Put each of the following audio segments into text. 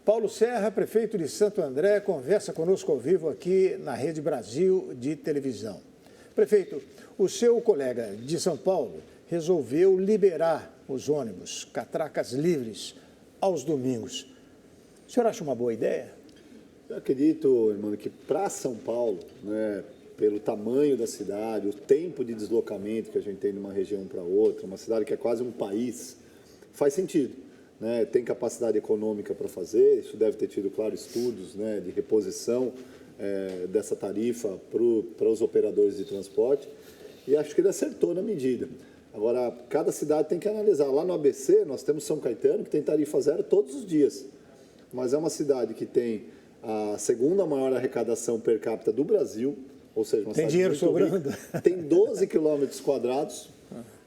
Paulo Serra, prefeito de Santo André, conversa conosco ao vivo aqui na Rede Brasil de televisão. Prefeito, o seu colega de São Paulo resolveu liberar os ônibus, catracas livres, aos domingos. O senhor acha uma boa ideia? Eu acredito, irmão, que para São Paulo, né, pelo tamanho da cidade, o tempo de deslocamento que a gente tem de uma região para outra, uma cidade que é quase um país, faz sentido. Né? Tem capacidade econômica para fazer, isso deve ter tido, claro, estudos, né, de reposição dessa tarifa para os operadores de transporte, e acho que ele acertou na medida. Agora, cada cidade tem que analisar. Lá no ABC, nós temos São Caetano, que tem tarifa zero todos os dias, mas é uma cidade que tem a segunda maior arrecadação per capita do Brasil, ou seja, uma tem cidade dinheiro muito sobrando. rica, tem 12 quilômetros quadrados,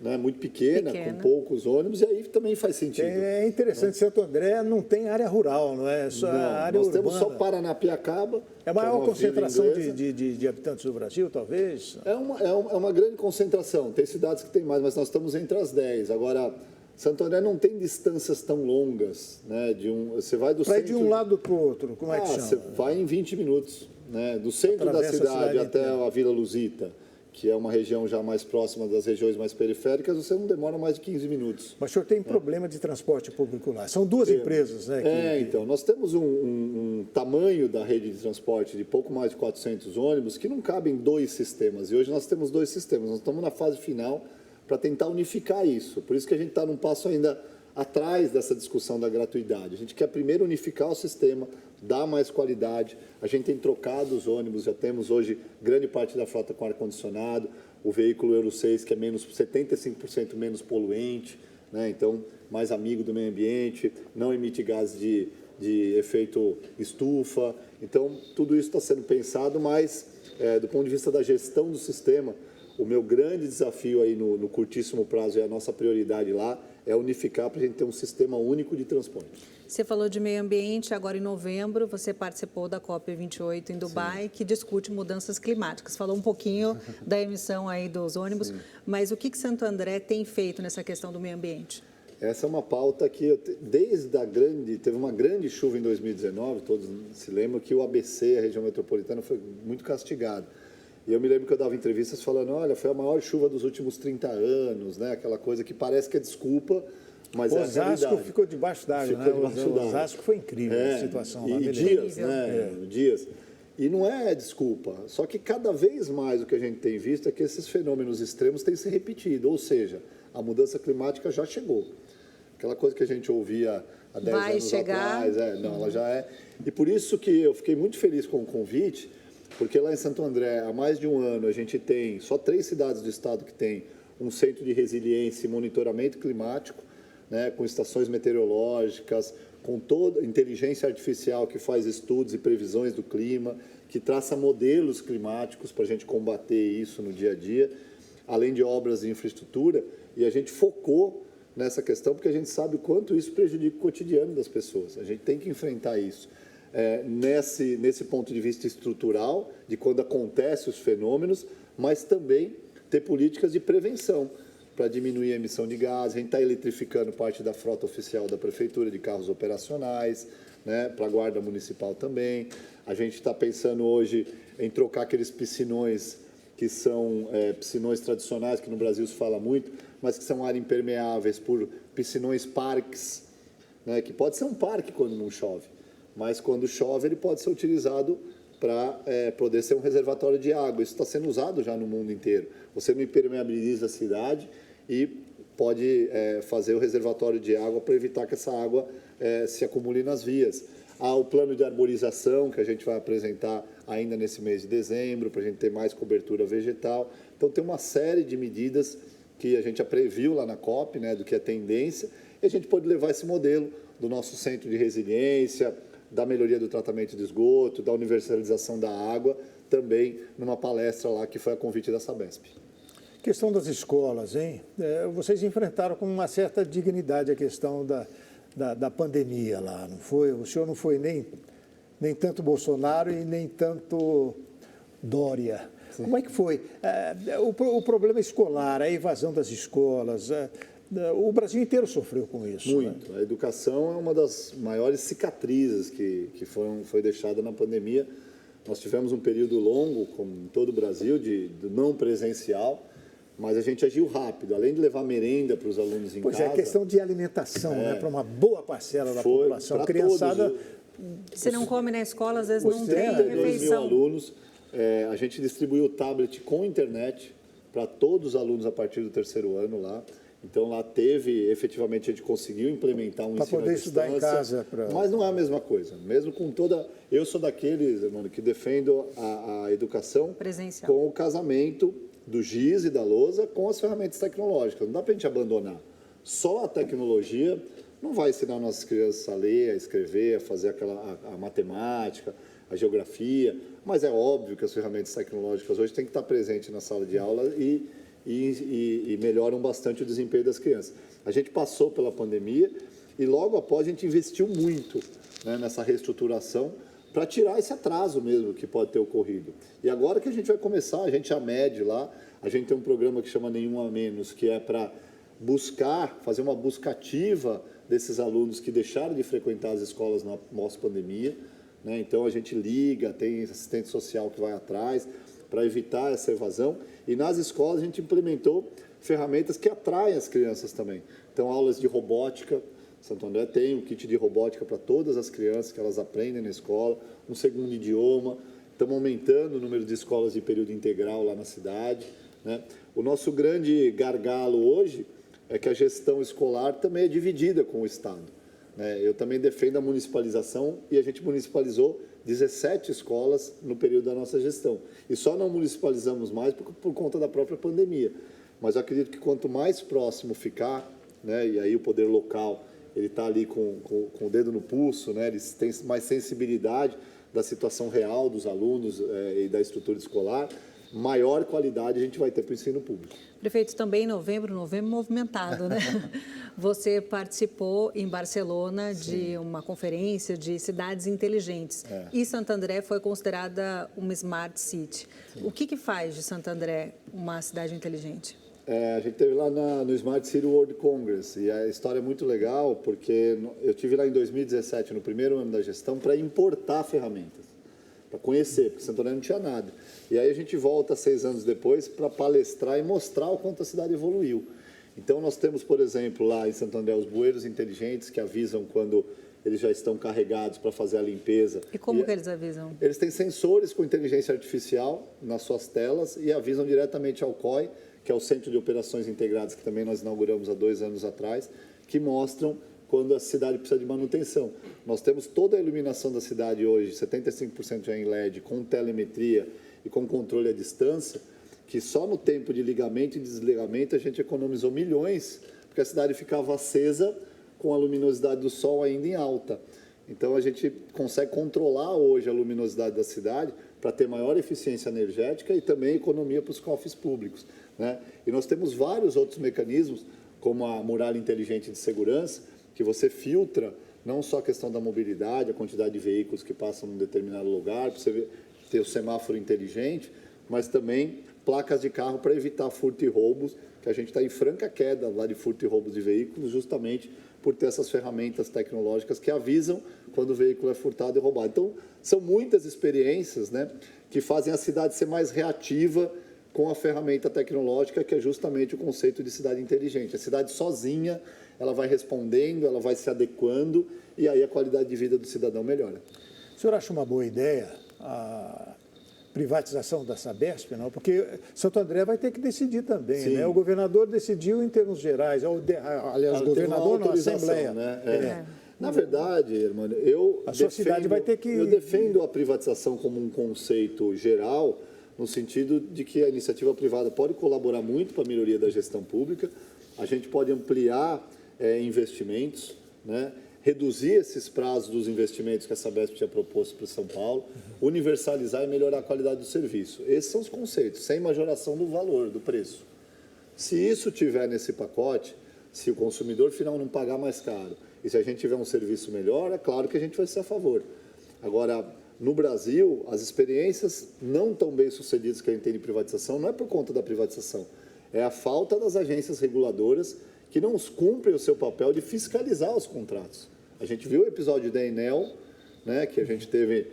né, muito pequena, com poucos ônibus, e aí também faz sentido. É interessante, Santo André não tem área rural, não é só área nós urbana. Temos só Paranapiacaba. É a maior concentração de habitantes do Brasil, talvez? É uma grande concentração, tem cidades que tem mais, mas nós estamos entre as 10. Agora, Santo André não tem distâncias tão longas, né? Você vai do centro... de um lado para o outro, como é que chama? Você vai em 20 minutos, né? Do centro da cidade até a Vila Luzita, que é uma região já mais próxima das regiões mais periféricas, você não demora mais de 15 minutos. Mas o senhor tem problema de transporte público lá. São duas empresas, né? Então, nós temos um tamanho da rede de transporte de pouco mais de 400 ônibus que não cabem dois sistemas. E hoje nós temos dois sistemas. Nós estamos na fase final para tentar unificar isso. Por isso que a gente está num passo ainda atrás dessa discussão da gratuidade. A gente quer primeiro unificar o sistema, dar mais qualidade. A gente tem trocado os ônibus, já temos hoje grande parte da frota com ar-condicionado, o veículo Euro 6, que é 75% menos poluente, né? Então, mais amigo do meio ambiente, não emite gases de efeito estufa. Então, tudo isso está sendo pensado, mas do ponto de vista da gestão do sistema, o meu grande desafio aí no curtíssimo prazo, e a nossa prioridade lá, é unificar para a gente ter um sistema único de transporte. Você falou de meio ambiente, agora em novembro você participou da COP28 em Dubai, que discute mudanças climáticas. Falou um pouquinho da emissão aí dos ônibus, mas o que Santo André tem feito nessa questão do meio ambiente? Essa é uma pauta que, teve uma grande chuva em 2019, todos se lembram que o ABC, a região metropolitana, foi muito castigado. E eu me lembro que eu dava entrevistas falando, olha, foi a maior chuva dos últimos 30 anos, né? Aquela coisa que parece que é desculpa, mas é a realidade. Osasco ficou debaixo d'água, né? Osasco foi incrível a situação lá. E dias, né? Dias. E não é desculpa, só que cada vez mais o que a gente tem visto é que esses fenômenos extremos têm se repetido, ou seja, a mudança climática já chegou. Aquela coisa que a gente ouvia há 10 anos atrás, ela já é. E por isso que eu fiquei muito feliz com o convite, porque lá em Santo André, há mais de um ano, a gente tem só 3 cidades do estado que tem um centro de resiliência e monitoramento climático, né, com estações meteorológicas, com toda inteligência artificial que faz estudos e previsões do clima, que traça modelos climáticos para a gente combater isso no dia a dia, além de obras de infraestrutura. E a gente focou nessa questão porque a gente sabe o quanto isso prejudica o cotidiano das pessoas. A gente tem que enfrentar isso. Nesse ponto de vista estrutural, de quando acontecem os fenômenos, mas também ter políticas de prevenção para diminuir a emissão de gases. A gente está eletrificando parte da frota oficial da prefeitura de carros operacionais, né, para a guarda municipal também. A gente está pensando hoje em trocar aqueles piscinões que são piscinões tradicionais, que no Brasil se fala muito, mas que são áreas impermeáveis, por piscinões parques, né, que pode ser um parque quando não chove, mas quando chove ele pode ser utilizado para poder ser um reservatório de água. Isso está sendo usado já no mundo inteiro. Você não impermeabiliza a cidade e pode fazer o reservatório de água para evitar que essa água se acumule nas vias. Há o plano de arborização, que a gente vai apresentar ainda nesse mês de dezembro, para a gente ter mais cobertura vegetal. Então, tem uma série de medidas que a gente já previu lá na COP, né, do que é tendência, e a gente pode levar esse modelo do nosso centro de resiliência, da melhoria do tratamento de esgoto, da universalização da água, também numa palestra lá que foi a convite da Sabesp. Questão das escolas, hein? Vocês enfrentaram com uma certa dignidade a questão da pandemia lá, não foi? O senhor não foi nem tanto Bolsonaro e nem tanto Dória. Sim. Como é que foi? O problema escolar, a evasão das escolas, O Brasil inteiro sofreu com isso. Muito. Né? A educação é uma das maiores cicatrizes que foi deixada na pandemia. Nós tivemos um período longo, como em todo o Brasil, de não presencial, mas a gente agiu rápido. Além de levar merenda para os alunos em casa... Pois é, questão de alimentação, né, para uma boa parcela da população. Criançada... Se não come na escola, às vezes não tem 32 mil refeição. alunos. A gente distribuiu o tablet com internet para todos os alunos a partir do 3º ano lá. Então, lá efetivamente, a gente conseguiu implementar um ensino à distância. Para poder estudar em casa. Mas não é a mesma coisa. Mesmo com toda... Eu sou daqueles, mano, que defendo a educação presencial, com o casamento do giz e da lousa com as ferramentas tecnológicas. Não dá para a gente abandonar. Só a tecnologia não vai ensinar nossas crianças a ler, a escrever, a fazer a matemática, a geografia. Mas é óbvio que as ferramentas tecnológicas hoje têm que estar presentes na sala de aula e melhoram bastante o desempenho das crianças. A gente passou pela pandemia e logo após a gente investiu muito, né, nessa reestruturação para tirar esse atraso mesmo que pode ter ocorrido. E agora que a gente vai começar, a gente já mede lá, a gente tem um programa que chama Nenhum a Menos, que é para fazer uma busca ativa desses alunos que deixaram de frequentar as escolas na pós-pandemia, né? Então a gente liga, tem assistente social que vai atrás para evitar essa evasão. E nas escolas a gente implementou ferramentas que atraem as crianças também. Então, aulas de robótica. Santo André tem um kit de robótica para todas as crianças que elas aprendem na escola, um segundo idioma. Estamos aumentando o número de escolas de período integral lá na cidade, né? O nosso grande gargalo hoje é que a gestão escolar também é dividida com o Estado, né? Eu também defendo a municipalização e a gente municipalizou 17 escolas no período da nossa gestão. E só não municipalizamos mais por conta da própria pandemia. Mas eu acredito que quanto mais próximo ficar, né, e aí o poder local ele está ali com o dedo no pulso, né, eles têm mais sensibilidade da situação real dos alunos e da estrutura escolar, maior qualidade a gente vai ter para o ensino público. Prefeito, também em novembro movimentado, né? Você participou em Barcelona de uma conferência de cidades inteligentes. E Santo André foi considerada uma Smart City. Sim. O que faz de Santo André uma cidade inteligente? A gente esteve lá no Smart City World Congress e a história é muito legal porque eu estive lá em 2017, no primeiro ano da gestão, para importar ferramentas, para conhecer, porque Santo André não tinha nada. E aí a gente volta 6 anos depois para palestrar e mostrar o quanto a cidade evoluiu. Então nós temos, por exemplo, lá em Santo André, os bueiros inteligentes que avisam quando eles já estão carregados para fazer a limpeza. E como que eles avisam? Eles têm sensores com inteligência artificial nas suas telas e avisam diretamente ao COI, que é o Centro de Operações Integradas, que também nós inauguramos há 2 anos atrás, que mostram quando a cidade precisa de manutenção. Nós temos toda a iluminação da cidade hoje, 75% já em LED, com telemetria e com controle à distância, que só no tempo de ligamento e desligamento a gente economizou milhões, porque a cidade ficava acesa com a luminosidade do sol ainda em alta. Então a gente consegue controlar hoje a luminosidade da cidade para ter maior eficiência energética e também economia para os cofres públicos, né? E nós temos vários outros mecanismos, como a muralha inteligente de segurança, que você filtra não só a questão da mobilidade, a quantidade de veículos que passam em um determinado lugar, para você ter o semáforo inteligente, mas também placas de carro para evitar furto e roubos, que a gente está em franca queda lá de furto e roubos de veículos, justamente por ter essas ferramentas tecnológicas que avisam quando o veículo é furtado e roubado. Então, são muitas experiências, né, que fazem a cidade ser mais reativa com a ferramenta tecnológica, que é justamente o conceito de cidade inteligente. A cidade sozinha, ela vai respondendo, ela vai se adequando, e aí a qualidade de vida do cidadão melhora. O senhor acha uma boa ideia a privatização da Sabesp, não? Porque Santo André vai ter que decidir também, Sim. né? O governador decidiu em termos gerais, aliás, o governador não, a Assembleia. Né? Na verdade, irmão, sua cidade vai ter que... eu defendo a privatização como um conceito geral, no sentido de que a iniciativa privada pode colaborar muito para a melhoria da gestão pública, a gente pode ampliar investimentos, né? Reduzir esses prazos dos investimentos que a Sabesp tinha proposto para São Paulo, universalizar e melhorar a qualidade do serviço. Esses são os conceitos, sem majoração do valor, do preço. Se isso tiver nesse pacote, se o consumidor final não pagar mais caro e se a gente tiver um serviço melhor, é claro que a gente vai ser a favor. Agora, no Brasil, as experiências não tão bem sucedidas que a gente tem de privatização não é por conta da privatização, é a falta das agências reguladoras que não cumprem o seu papel de fiscalizar os contratos. A gente viu o episódio da Enel, né, que a gente teve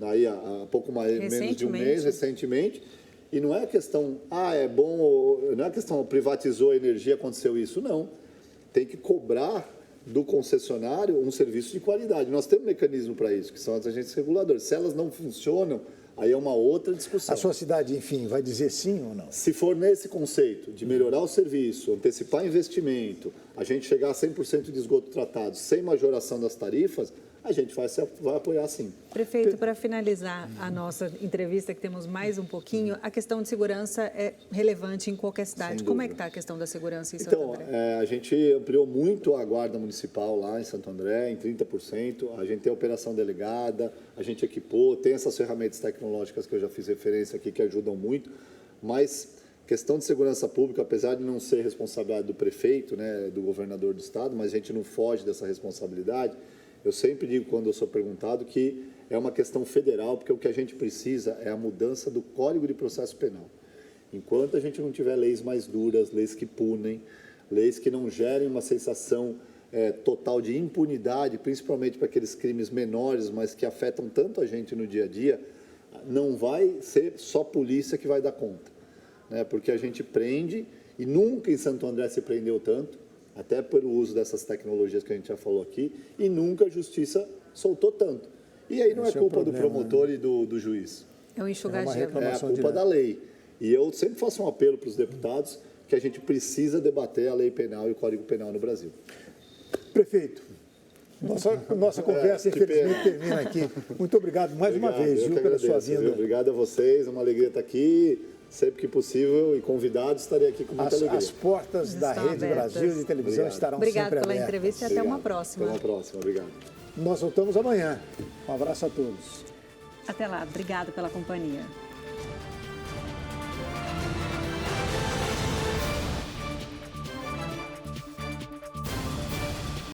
aí há pouco menos de um mês, recentemente, e não é questão, é bom, não é questão, privatizou a energia, aconteceu isso, não. Tem que cobrar do concessionário um serviço de qualidade. Nós temos um mecanismo para isso, que são as agências reguladoras. Se elas não funcionam, aí é uma outra discussão. A sua cidade, enfim, vai dizer sim ou não? Se for nesse conceito de melhorar o serviço, antecipar investimento, a gente chegar a 100% de esgoto tratado sem majoração das tarifas, a gente vai apoiar sim. Prefeito, para finalizar a nossa entrevista, que temos mais um pouquinho, a questão de segurança é relevante em qualquer cidade. Como é que está a questão da segurança em Santo André? Então, a gente ampliou muito a guarda municipal lá em Santo André, em 30%. A gente tem a operação delegada, a gente equipou, tem essas ferramentas tecnológicas que eu já fiz referência aqui que ajudam muito, mas questão de segurança pública, apesar de não ser responsabilidade do prefeito, né, do governador do estado, mas a gente não foge dessa responsabilidade. Eu sempre digo, quando eu sou perguntado, que é uma questão federal, porque o que a gente precisa é a mudança do Código de Processo Penal. Enquanto a gente não tiver leis mais duras, leis que punem, leis que não gerem uma sensação total de impunidade, principalmente para aqueles crimes menores, mas que afetam tanto a gente no dia a dia, não vai ser só polícia que vai dar conta, né? Porque a gente prende, e nunca em Santo André se prendeu tanto, até pelo uso dessas tecnologias que a gente já falou aqui, e nunca a justiça soltou tanto. E aí não é culpa do promotor e do juiz. É um enxugar gelo. É a culpa da lei. E eu sempre faço um apelo para os deputados que a gente precisa debater a lei penal e o Código Penal no Brasil. Prefeito, nossa conversa infelizmente termina aqui. Muito obrigado mais uma vez, pela sua vinda. Obrigado a vocês, é uma alegria estar aqui. Sempre que possível e convidado, estarei aqui com muita alegria. As portas da Rede Brasil de televisão estarão sempre abertas. Obrigado pela entrevista e até uma próxima. Até uma próxima, obrigado. Nós voltamos amanhã. Um abraço a todos. Até lá, obrigado pela companhia.